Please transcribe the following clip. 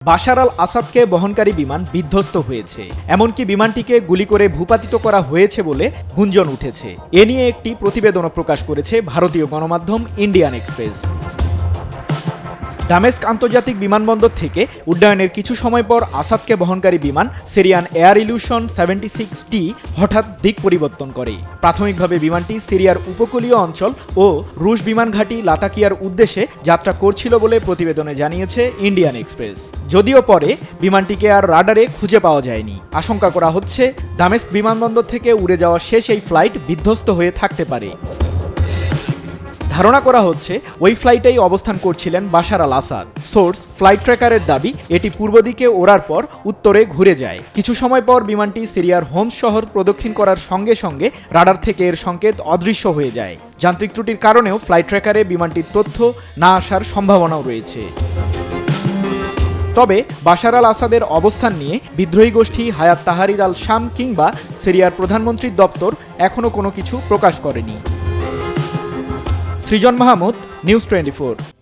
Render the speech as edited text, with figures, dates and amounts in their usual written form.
বাশার আল আসাদকে বহনকারী বিমান বিধ্বস্ত হয়েছে, এমনকি বিমানটিকে গুলি করে ভূপাতিত করা হয়েছে বলে গুঞ্জন উঠেছে। এ নিয়ে একটি প্রতিবেদনও প্রকাশ করেছে ভারতীয় গণমাধ্যম ইন্ডিয়ান এক্সপ্রেস। দামেস্ক আন্তর্জাতিক বিমানবন্দর থেকে উড্ডয়নের কিছু সময় পর আসাদকে বহনকারী বিমান সিরিয়ান এয়ার ইলিউশন 76টি হঠাৎ দিক পরিবর্তন করে। প্রাথমিকভাবে বিমানটি সিরিয়ার উপকূলীয় অঞ্চল ও রুশ বিমান ঘাঁটি লাতাকিয়ার উদ্দেশ্যে যাত্রা করছিল বলে প্রতিবেদনে জানিয়েছে ইন্ডিয়ান এক্সপ্রেস। যদিও পরে বিমানটিকে আর রাডারে খুঁজে পাওয়া যায়নি। আশঙ্কা করা হচ্ছে দামেস্ক বিমানবন্দর থেকে উড়ে যাওয়া শেষ এই ফ্লাইট বিধ্বস্ত হয়ে থাকতে পারে। ধারণা করা হচ্ছে ওই ফ্লাইটেই অবস্থান করছিলেন বাশার আল আসাদ। সোর্স ফ্লাইট ট্র্যাকারের দাবি, এটি পূর্ব দিকে ওড়ার পর উত্তরে ঘুরে যায়। কিছু সময় পর বিমানটি সিরিয়ার হোমস শহর প্রদক্ষিণ করার সঙ্গে সঙ্গে রাডার থেকে এর সংকেত অদৃশ্য হয়ে যায়। যান্ত্রিক ত্রুটির কারণেও ফ্লাইট ট্র্যাকারে বিমানটির তথ্য না আসার সম্ভাবনাও রয়েছে। তবে বাশার আল আসাদের অবস্থান নিয়ে বিদ্রোহী গোষ্ঠী হায়াত তাহরির আল শাম কিংবা সিরিয়ার প্রধানমন্ত্রীর দপ্তর এখনও কোনো কিছু প্রকাশ করেনি। সৃজন মাহমুদ, নিউজ 24।